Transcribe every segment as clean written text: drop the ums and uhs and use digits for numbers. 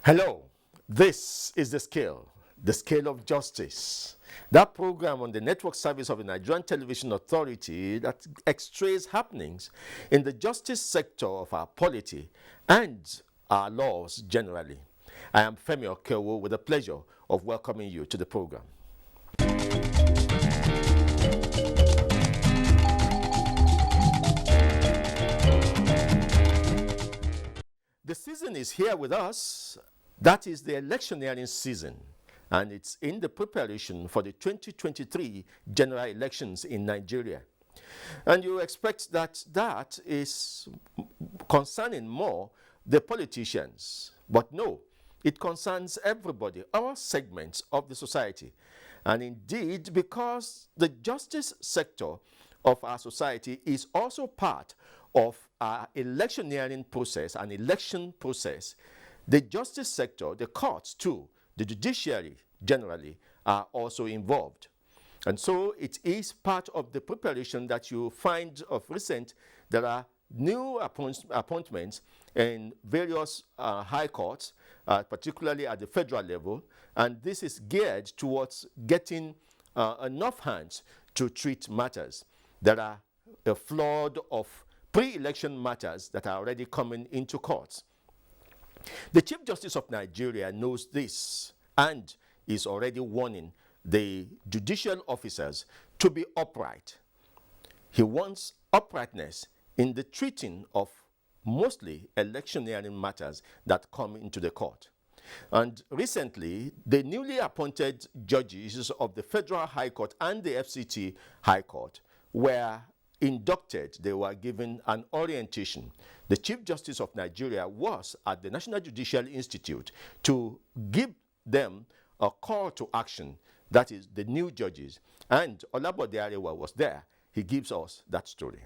Hello, this is The Scale of Justice. That program on the network service of the Nigerian Television Authority that x-rays happenings in the justice sector of our polity and our laws generally. I am Femi Okewo with the pleasure of welcoming you to the program. The season is here with us. That is the electioneering season, and it's in the preparation for the 2023 general elections in Nigeria. And you expect that that is concerning more the politicians. But no, it concerns everybody, all segments of the society. And indeed, because the justice sector of our society is also part of our electioneering process, an election process, the justice sector, the courts too, the judiciary generally are also involved. And so it is part of the preparation that you find of recent. There are new appointments in various high courts, particularly at the federal level, and this is geared towards getting enough hands to treat matters. There are a flood of pre-election matters that are already coming into courts. The Chief Justice of Nigeria knows this and is already warning the judicial officers to be upright. He wants uprightness in the treating of mostly electioneering matters that come into the court. And recently, the newly appointed judges of the Federal High Court and the FCT High Court were inducted. They were given an orientation. The Chief Justice of Nigeria was at the National Judicial Institute to give them a call to action, that is the new judges. And Olabode Arewa was there. He gives us that story.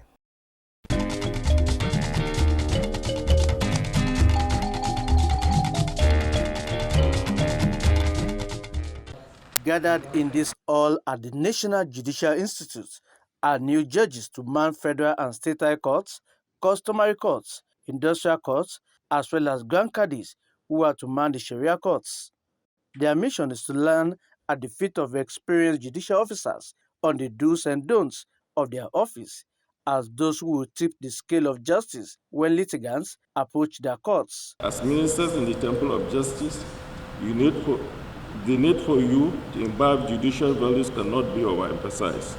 Gathered in this hall at the National Judicial Institute are new judges to man federal and state high courts, customary courts, industrial courts, as well as grand caddies who are to man the Sharia courts. Their mission is to learn at the feet of experienced judicial officers on the do's and don'ts of their office as those who will tip the scale of justice when litigants approach their courts. As ministers in the temple of justice, the need for you to imbibe judicial values cannot be overemphasized.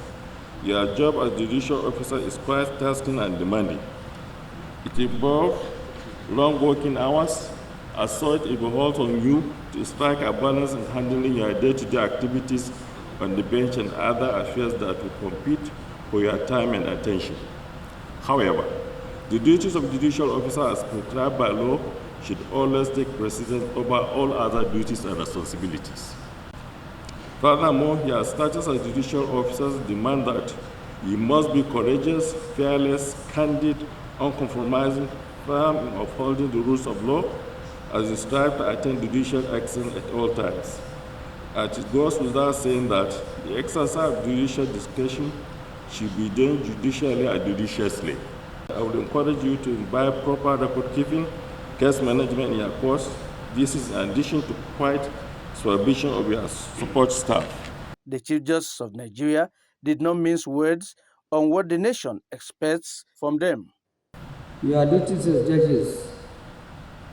Your job as judicial officer is quite tasking and demanding. It involves long working hours. As such, it behoves on you to strike a balance in handling your day-to-day activities on the bench and other affairs that will compete for your time and attention. However, the duties of judicial officer as prescribed by law should always take precedence over all other duties and responsibilities. Furthermore, your status as judicial officers demand that you must be courageous, fearless, candid, uncompromising, firm in upholding the rules of law as you strive to attain judicial excellence at all times. And it goes without saying that the exercise of judicial discretion should be done judicially and judiciously. I would encourage you to imbibe proper record keeping, case management in your course. This is in addition to quiet supervision of your support staff. The Chief Justice of Nigeria did not mince words on what the nation expects from them. Your duties as judges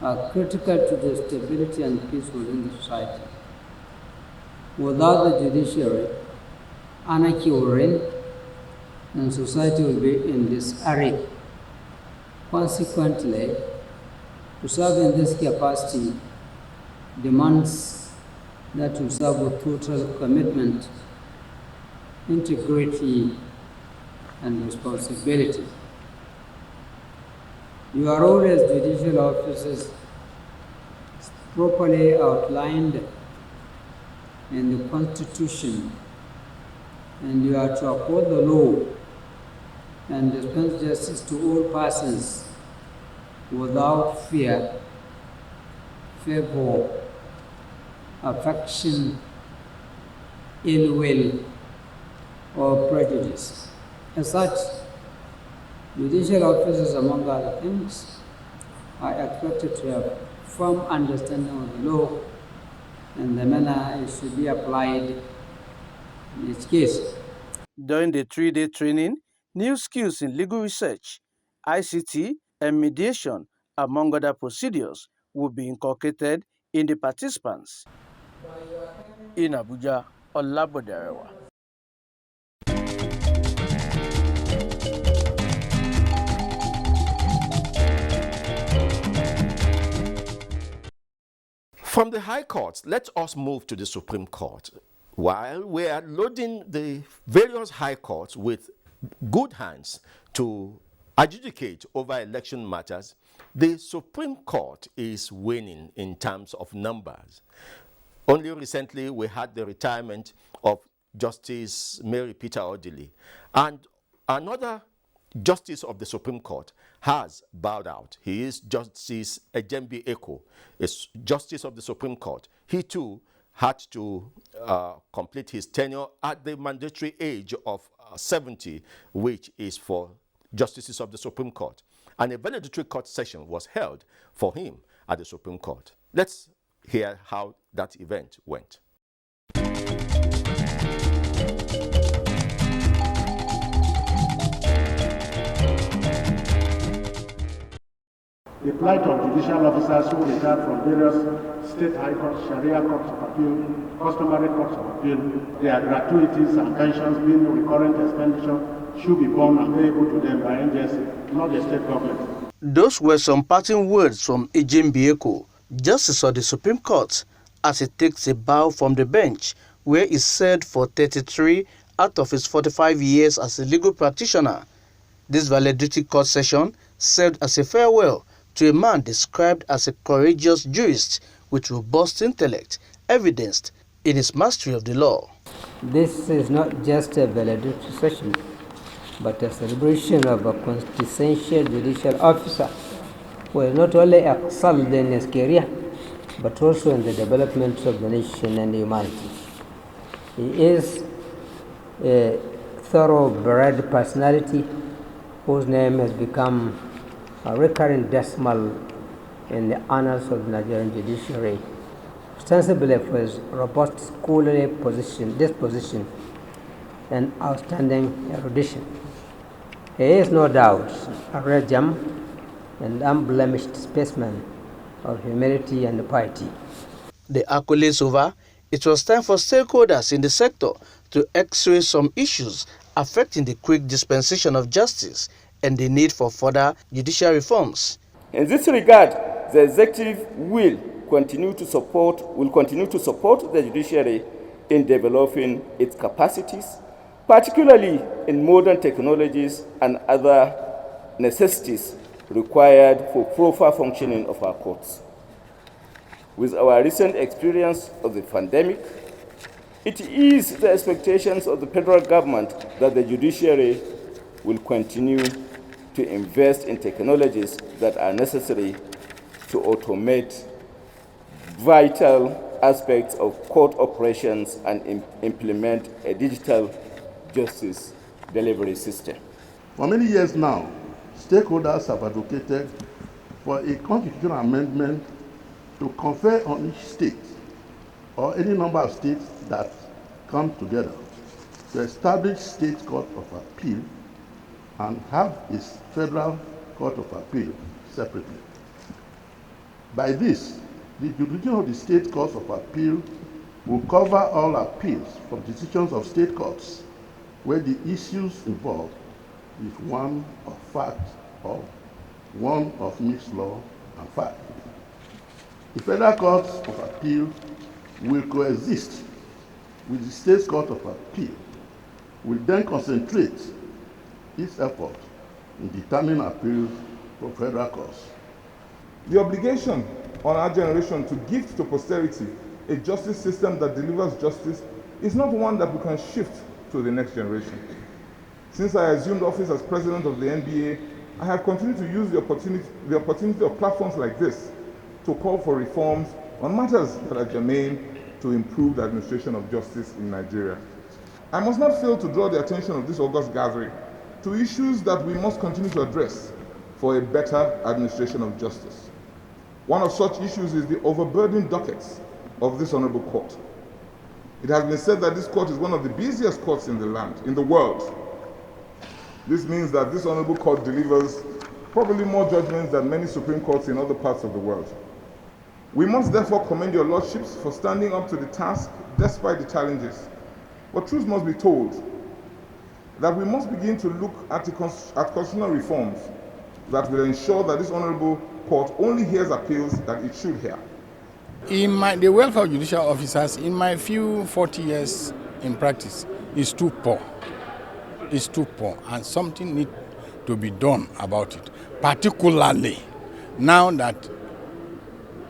are critical to the stability and peace within the society. Without the judiciary, anarchy will reign and society will be in disarray. Consequently, to serve in this capacity demands that you serve with total commitment, integrity, and responsibility. Your role as judicial officers is properly outlined in the Constitution, and you are to uphold the law and dispense justice to all persons without fear, favor, affection, ill will, or prejudice. As such, judicial officers, among other things, are expected to have firm understanding of the law and the manner it should be applied in each case. During the 3-day training, new skills in legal research, ICT, and mediation, among other procedures, will be inculcated in the participants. In Abuja, Olabodarewa. From the High Court, let us move to the Supreme Court. While we are loading the various High Courts with good hands to adjudicate over election matters, the Supreme Court is winning in terms of numbers. Only recently, we had the retirement of Justice Mary Peter Odili, and another Justice of the Supreme Court has bowed out. He is Justice Ejembi Eko, a Justice of the Supreme Court. He too had to complete his tenure at the mandatory age of 70, which is for Justices of the Supreme Court. And a valedictory court session was held for him at the Supreme Court. Let's hear how that event went. The plight of judicial officers who retire from various state high courts, Sharia courts of appeal, customary courts of appeal, their gratuities and pensions being recurrent expenditure should be borne and payable to them by NHRC, not the state government. Those were some parting words from Ejembi Eko, Justice of the Supreme Court, as he takes a bow from the bench, where he served for 33 out of his 45 years as a legal practitioner. This valedictory court session served as a farewell to a man described as a courageous jurist with robust intellect, evidenced in his mastery of the law. This is not just a valedictory session, but a celebration of a quintessential judicial officer who has not only excelled in his career, but also in the development of the nation and humanity. He is a thoroughbred personality whose name has become a recurring decimal in the annals of the Nigerian judiciary, ostensibly for his robust scholarly disposition and outstanding erudition. He is no doubt a rare gem and unblemished specimen of humility and piety. The accolades over, it was time for stakeholders in the sector to x-ray some issues affecting the quick dispensation of justice and the need for further judicial reforms. In this regard, the executive will continue to support the judiciary in developing its capacities, particularly in modern technologies and other necessities required for proper functioning of our courts. With our recent experience of the pandemic, it is the expectations of the federal government that the judiciary will continue to invest in technologies that are necessary to automate vital aspects of court operations and implement a digital justice delivery system. For many years now, stakeholders have advocated for a constitutional amendment to confer on each state or any number of states that come together to establish state court of appeal and have its federal court of appeal separately. By this, the jurisdiction of the state courts of appeal will cover all appeals from decisions of state courts where the issues involved is one of fact or one of mixed law and fact. The federal courts of appeal will coexist with the state court of appeal, will then concentrate its effort in determining appeals from federal courts. The obligation on our generation to give to posterity a justice system that delivers justice is not one that we can shift to the next generation. Since I assumed office as president of the NBA, I have continued to use the opportunity of platforms like this to call for reforms on matters that are germane to improve the administration of justice in Nigeria. I must not fail to draw the attention of this august gathering to issues that we must continue to address for a better administration of justice. One of such issues is the overburdened dockets of this honorable court. It has been said that this court is one of the busiest courts in the land, in the world. This means that this honorable court delivers probably more judgments than many Supreme Courts in other parts of the world. We must therefore commend your lordships for standing up to the task despite the challenges. But truth must be told that we must begin to look at constitutional reforms that will ensure that this honorable court only hears appeals that it should hear. The welfare of judicial officers, in my few 40 years in practice, is too poor. It's too poor, and something needs to be done about it, particularly now that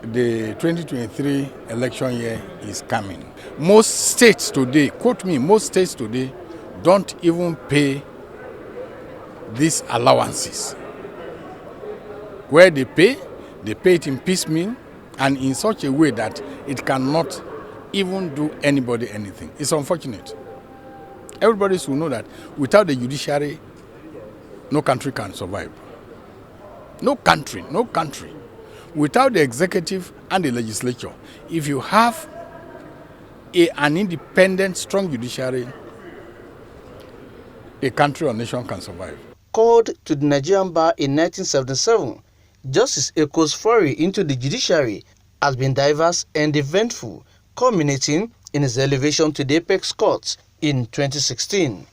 the 2023 election year is coming. Most states today, quote me, most states today don't even pay these allowances. Where they pay it in piecemeal and in such a way that it cannot even do anybody anything. It's unfortunate. Everybody should know that without the judiciary, no country can survive. No country. Without the executive and the legislature, if you have an independent, strong judiciary, a country or nation can survive. Called to the Nigerian bar in 1977, Justice Eko's foray into the judiciary has been diverse and eventful, culminating in his elevation to the apex court in 2016.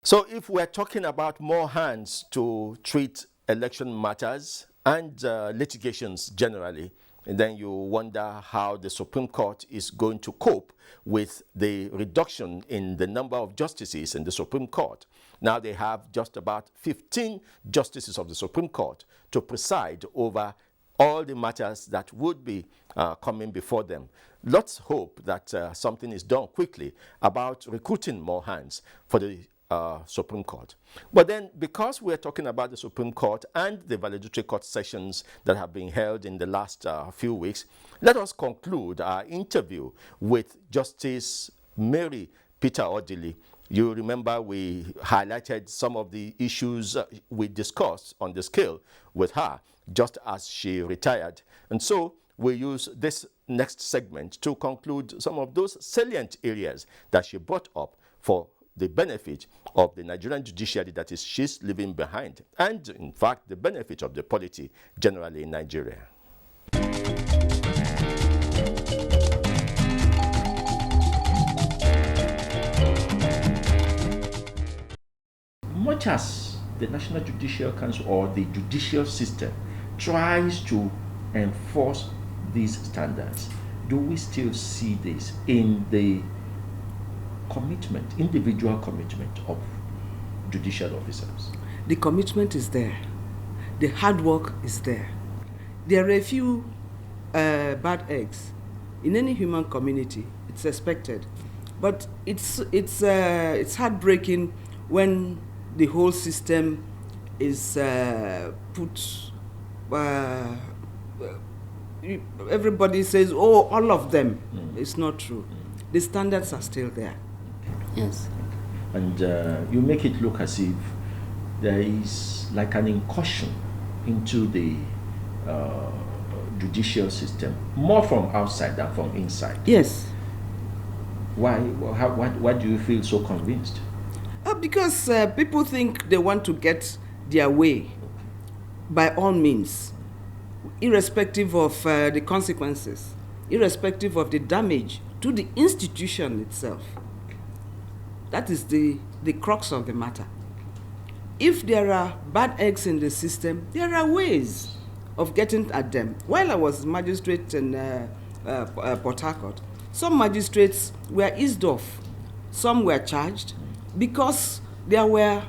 So if we're talking about more hands to treat election matters and litigations generally, and then you wonder how the Supreme Court is going to cope with the reduction in the number of justices in the Supreme Court. Now they have just about 15 justices of the Supreme Court to preside over all the matters that would be coming before them. Let's hope that something is done quickly about recruiting more hands for the Supreme Court. But then, because we're talking about the Supreme Court and the valedictory court sessions that have been held in the last few weeks, let us conclude our interview with Justice Mary Peter Odili. You remember we highlighted some of the issues we discussed on the scale with her just as she retired. And so we use this next segment to conclude some of those salient areas that she brought up for the benefit of the Nigerian judiciary that she's leaving behind, and in fact the benefit of the polity generally in Nigeria. Much as the National Judicial Council or the judicial system tries to enforce these standards, do we still see this in the commitment, individual commitment of judicial officers? The commitment is there. The hard work is there. There are a few bad eggs. In any human community, it's expected. But it's heartbreaking when the whole system is put... everybody says, oh, all of them. It's not true. The standards are still there. Yes. And you make it look as if there is like an incursion into the judicial system, more from outside than from inside. Yes. Why? Why do you feel so convinced? Because people think they want to get their way by all means, irrespective of the consequences, irrespective of the damage to the institution itself. That is the crux of the matter. If there are bad eggs in the system, there are ways of getting at them. While I was magistrate in Port Harcourt, some magistrates were eased off. Some were charged because there were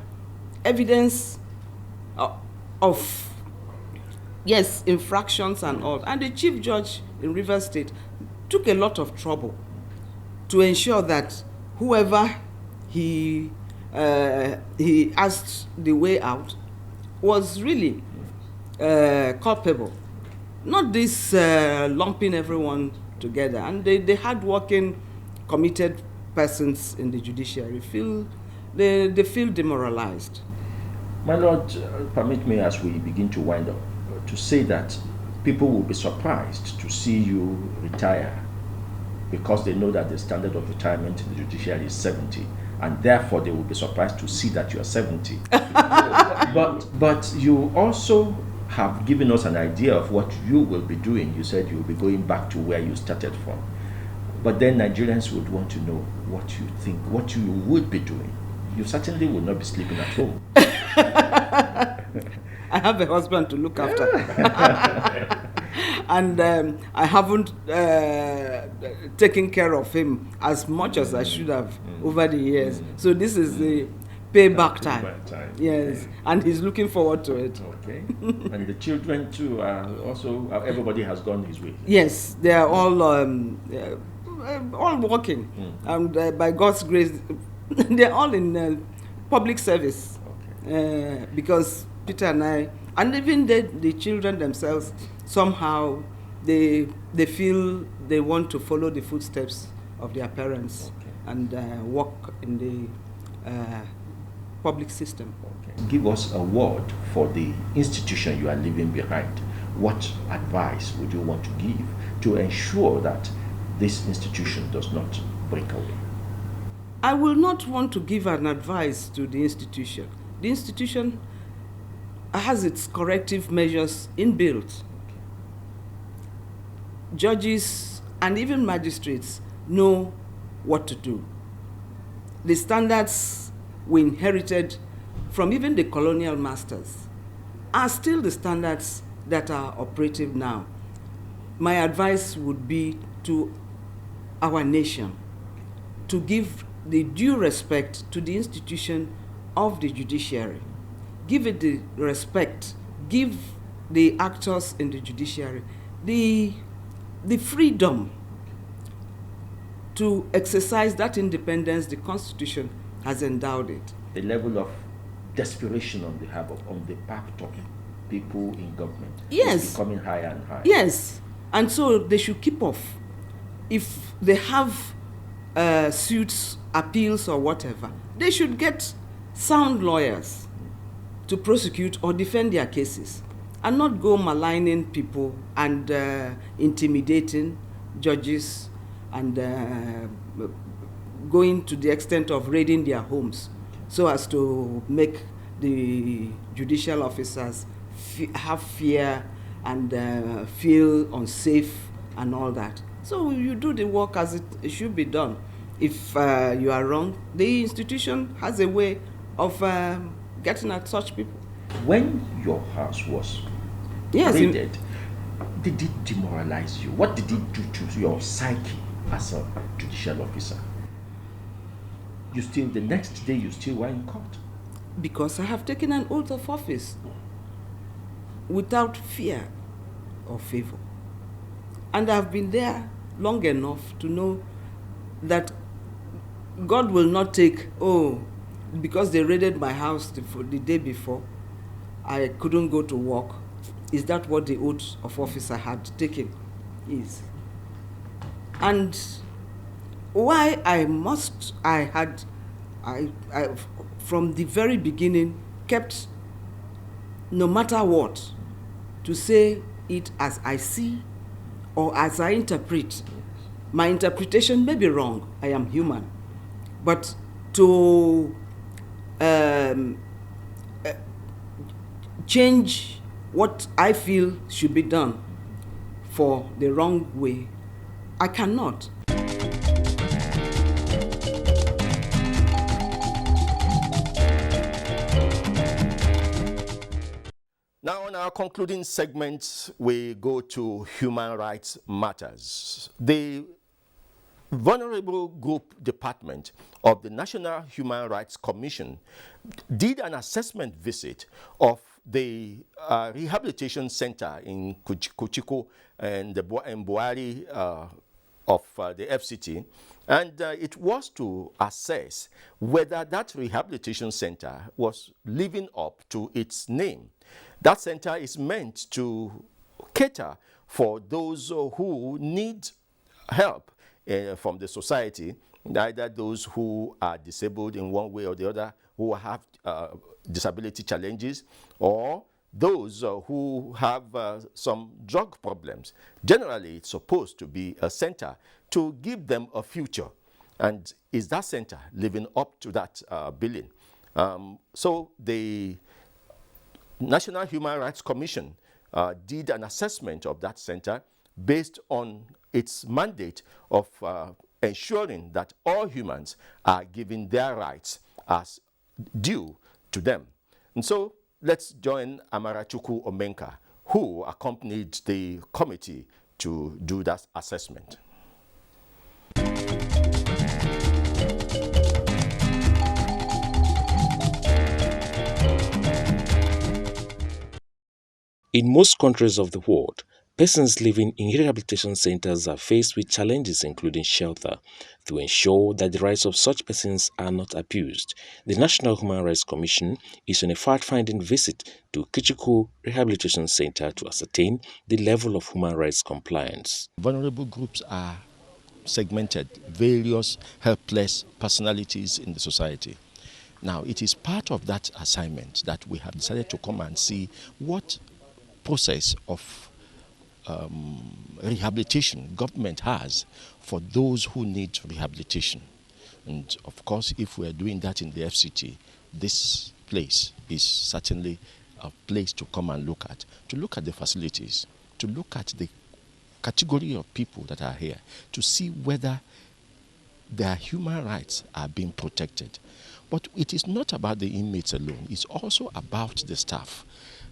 evidence of, yes, infractions and all. And the chief judge in Rivers State took a lot of trouble to ensure that whoever he asked the way out was really culpable. Not this lumping everyone together. And the hard-working, committed persons in the judiciary they feel demoralized. My Lord, permit me as we begin to wind up to say that people will be surprised to see you retire because they know that the standard of retirement in the judiciary is 70, and therefore they will be surprised to see that you are 70. but you also have given us an idea of what you will be doing. You said you will be going back to where you started from. But then Nigerians would want to know what you think, what you would be doing. You certainly will not be sleeping at home. I have a husband to look after. And I haven't taken care of him as much as I should have over the years. So this is the payback time. Yes, and he's looking forward to it. Okay. And the children too are also, everybody has gone his way. Yes, they are all working. And by God's grace, they're all in public service. Okay. Because Peter and I, and even the children themselves, somehow they feel they want to follow the footsteps of their parents. Okay. And work in the public system. Okay. Give us a word for the institution you are leaving behind. What advice would you want to give to ensure that this institution does not break away? I will not want to give an advice to the institution. The institution has its corrective measures inbuilt. Okay. Judges and even magistrates know what to do. The standards we inherited from even the colonial masters are still the standards that are operative now. My advice would be to our nation to give the due respect to the institution of the judiciary. Give it the respect, give the actors in the judiciary the freedom to exercise that independence the Constitution has endowed it. The level of desperation on the part of people in government is becoming higher and higher. Yes, and so they should keep off. If they have suits, appeals, or whatever, they should get sound lawyers to prosecute or defend their cases, and not go maligning people and intimidating judges and going to the extent of raiding their homes so as to make the judicial officers have fear and feel unsafe and all that. So you do the work as it should be done. If you are wrong, the institution has a way of getting at such people. When your house was raided, did it demoralize you? What did it do to your psyche as a judicial officer? The next day you still were in court. Because I have taken an oath of office without fear or favor. And I've been there long enough to know that God will not take, because they raided my house the day before, I couldn't go to work. Is that what the oath of office I had taken is? And why I from the very beginning kept, no matter what, to say it as I see or as I interpret. My interpretation may be wrong, I am human, but to change what I feel should be done for the wrong way, I cannot. Now, in our concluding segment, we go to human rights matters. The Vulnerable Group Department of the National Human Rights Commission did an assessment visit of the rehabilitation center in Kuchiko and the Buhari of the FCT, and it was to assess whether that rehabilitation center was living up to its name. That center is meant to cater for those who need help from the society neither those who are disabled in one way or the other, who have disability challenges, or those who have some drug problems. Generally, it's supposed to be a center to give them a future. And is that center living up to that billing? So the National Human Rights Commission did an assessment of that center based on its mandate of ensuring that all humans are given their rights as due to them. And so let's join Amarachukwu Omenka, who accompanied the committee to do that assessment. In most countries of the world, persons living in rehabilitation centers are faced with challenges including shelter. To ensure that the rights of such persons are not abused, the National Human Rights Commission is on a fact-finding visit to Kuchiko Rehabilitation Center to ascertain the level of human rights compliance. Vulnerable groups are segmented, various helpless personalities in the society. Now, it is part of that assignment that we have decided to come and see what process of rehabilitation government has for those who need rehabilitation. And of course, if we are doing that in the FCT, this place is certainly a place to come and look at the facilities, to look at the category of people that are here, to see whether their human rights are being protected. But it is not about the inmates alone, it's also about the staff.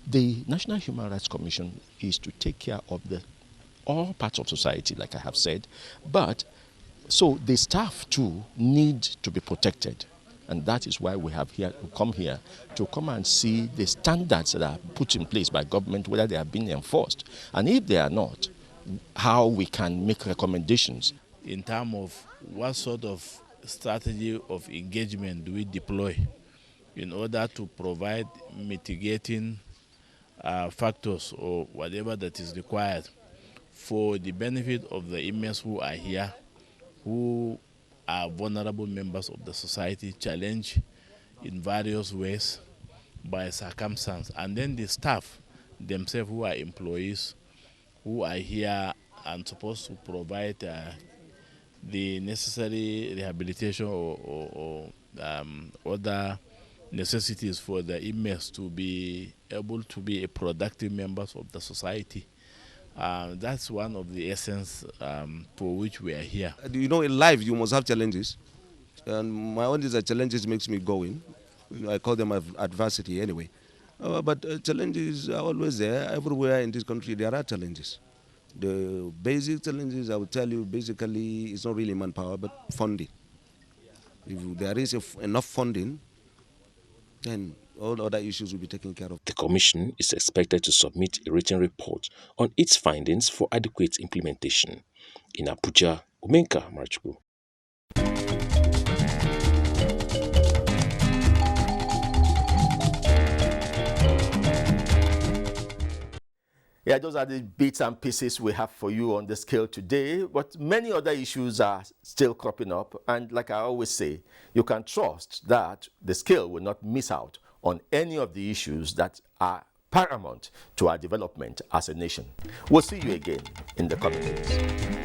The National Human Rights Commission is to take care of all parts of society, like I have said, but so the staff too need to be protected. And that is why we have come here to come and see the standards that are put in place by government, whether they are being enforced. And if they are not, how we can make recommendations. In terms of what sort of strategy of engagement do we deploy in order to provide mitigating factors or whatever that is required for the benefit of the inmates who are here, who are vulnerable members of the society, challenged in various ways by circumstance, and then the staff themselves who are employees who are here and supposed to provide the necessary rehabilitation or other necessities for the inmates to be able to be a productive members of the society. That's one of the essence for which we are here. You know, in life you must have challenges, and my own challenges makes me going. I call them adversity anyway. But challenges are always there. Everywhere in this country there are challenges. The basic challenges, I will tell you, basically it's not really manpower but funding. If there is enough funding, then all other issues will be taken care of. The Commission is expected to submit a written report on its findings for adequate implementation. In Abuja, Omenka Marchukwu. Yeah, those are the bits and pieces we have for you on the scale today, but many other issues are still cropping up. And like I always say, you can trust that the scale will not miss out on any of the issues that are paramount to our development as a nation. We'll see you again in the coming days.